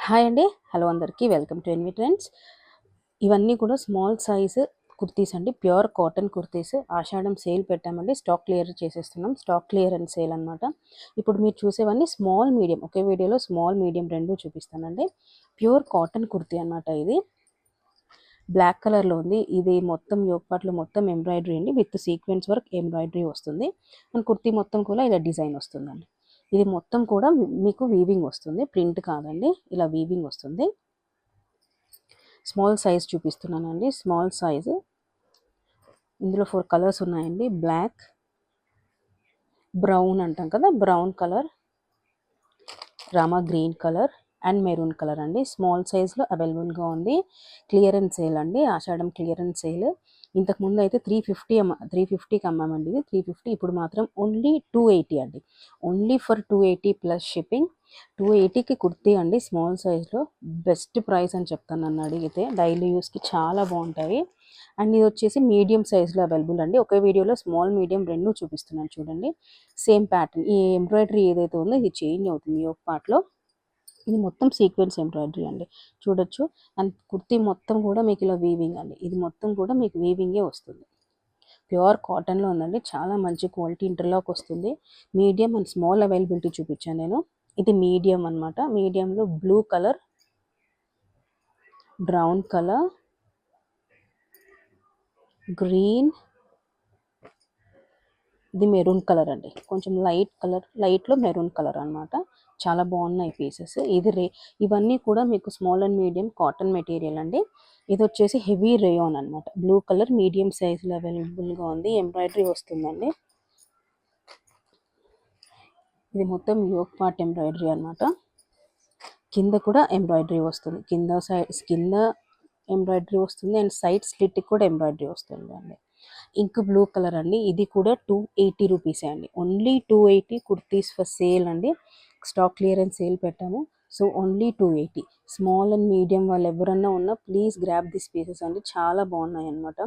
Hi అండి. Hello అందరికీ. Welcome to NV trends. ఇవన్నీ కూడా స్మాల్ సైజ్ కుర్తీస్ అండి. Pure cotton kurtis. ఆషాఢం సేల్ పెట్టామండి. స్టాక్ క్లియర్ చేసేస్తున్నాం. స్టాక్ క్లియర్ అండ్ సేల్ అనమాట. ఇప్పుడు మీరు చూసేవన్నీ స్మాల్ మీడియం, ఒకే వీడియోలో స్మాల్ మీడియం రెండు చూపిస్తానండి. ప్యూర్ కాటన్ కుర్తీ అనమాట. ఇది బ్లాక్ కలర్లో ఉంది. ఇది మొత్తం యోగపాట్లో మొత్తం ఎంబ్రాయిడరీ అండి, విత్ సీక్వెన్స్ వర్క్ ఎంబ్రాయిడరీ వస్తుంది. మన కుర్తీ మొత్తం కూడా ఇలా డిజైన్ వస్తుందండి. ఇది మొత్తం కూడా మీకు వీవింగ్ వస్తుంది, ప్రింట్ కాదండి, ఇలా వీవింగ్ వస్తుంది. స్మాల్ సైజ్ చూపిస్తున్నానండి. Small size. ఇందులో 4 కలర్స్ ఉన్నాయండి. బ్లాక్, బ్రౌన్ అంటాం కదా, brown colour, Rama green colour and maroon colour అండి. స్మాల్ సైజ్లో అవైలబుల్గా ఉంది. క్లియరెన్స్ సేల్ అండి, ఆషాఢం క్లియరెన్స్ సేల్. ఇంతకుముందు అయితే 350కి అమ్మామండి. ఇది 350. ఇప్పుడు మాత్రం ఓన్లీ 280 అండి. Only for 280 plus shipping. 280కి కుర్తీ అండి, స్మాల్ సైజ్లో. బెస్ట్ ప్రైస్ అని చెప్తాను నన్ను అడిగితే. డైలీ యూస్కి చాలా బాగుంటాయి. అండ్ ఇది వచ్చేసి మీడియం సైజ్లో అవైలబుల్ అండి. ఒకే వీడియోలో స్మాల్ మీడియం రెండు చూపిస్తున్నాను చూడండి. Same pattern. ఈ ఎంబ్రాయిడరీ ఏదైతే ఉందో ఇది చేంజ్ అవుతుంది ఒక పార్ట్లో. ఇది మొత్తం సీక్వెన్స్ ఎంబ్రాయిడరీ అండి, చూడొచ్చు. అండ్ కుర్తీ మొత్తం కూడా మీకు ఇలా వీవింగ్ అండి. ఇది మొత్తం కూడా మీకు వీవింగే వస్తుంది. ప్యూర్ కాటన్లో ఉందండి. చాలా మంచి క్వాలిటీ. ఇంటర్లాక్ వస్తుంది. మీడియం అండ్ స్మాల్ అవైలబిలిటీ చూపించాను నేను. ఇది మీడియం అనమాట. మీడియంలో blue colour, brown colour, green, ఇది మెరూన్ కలర్ అండి. కొంచెం లైట్ కలర్, లైట్లో మెరూన్ కలర్ అనమాట. చాలా బాగున్నాయి పీసెస్. ఇవన్నీ కూడా మీకు small and medium cotton material అండి. ఇది వచ్చేసి హెవీ రేయాన్ అనమాట. బ్లూ కలర్ మీడియం సైజులో అవైలబుల్గా ఉంది. ఎంబ్రాయిడరీ వస్తుందండి. ఇది మొత్తం యోక్ పార్ట్ ఎంబ్రాయిడరీ అనమాట. కింద కూడా ఎంబ్రాయిడరీ వస్తుంది. కింద ఎంబ్రాయిడరీ వస్తుంది అండ్ సైడ్ స్లిట్ కూడా ఎంబ్రాయిడరీ వస్తుంది అండి. ఇంక్ బ్లూ కలర్ అండి. ఇది కూడా 280 రూపీసే అండి. ఓన్లీ 280 కుర్తీస్ ఫర్ సేల్ అండి. స్టాక్ క్లియరెన్స్ సేల్ పెట్టాము. So only 280. Small and medium వాళ్ళు ఎవరన్నా ఉన్నా ప్లీజ్ గ్రాబ్ దిస్ పీసెస్ అండి. చాలా బాగున్నాయి అనమాట.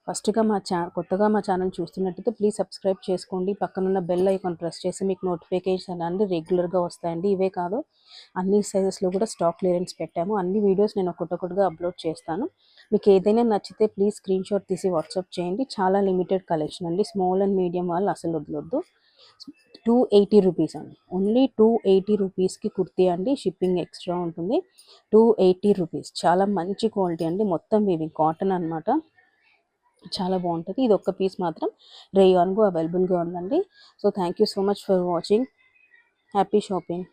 కొత్తగా మా ఛానల్ చూస్తున్నట్టయితే ప్లీజ్ సబ్స్క్రైబ్ చేసుకోండి. పక్కనున్న బెల్ ఐకాన్ ప్రెస్ చేసి మీకు నోటిఫికేషన్ అన్నీ రెగ్యులర్గా వస్తాయండి. ఇవే కాదు, అన్ని సైజెస్లో కూడా స్టాక్ క్లియరెన్స్ పెట్టాము. అన్ని వీడియోస్ నేను ఒక్కొక్కటిగా అప్లోడ్ చేస్తాను. మీకు ఏదైనా నచ్చితే ప్లీజ్ స్క్రీన్ షాట్ తీసి వాట్సాప్ చేయండి. చాలా లిమిటెడ్ కలెక్షన్ అండి. స్మాల్ అండ్ మీడియం వాళ్ళు అసలు వదలొద్దు. 280 రూపీస్ అండి. ఓన్లీ 280 రూపీస్కి కుర్తీ అండి. షిప్పింగ్ ఎక్స్ట్రా ఉంటుంది. 280 రూపీస్. చాలా మంచి క్వాలిటీ అండి. మొత్తం వీవింగ్ కాటన్ అనమాట. చాలా బాగుంటుంది. ఇది ఒక్క పీస్ మాత్రం రేయాన్గా అవైలబుల్గా ఉందండి. So thank you so much for watching. Happy shopping.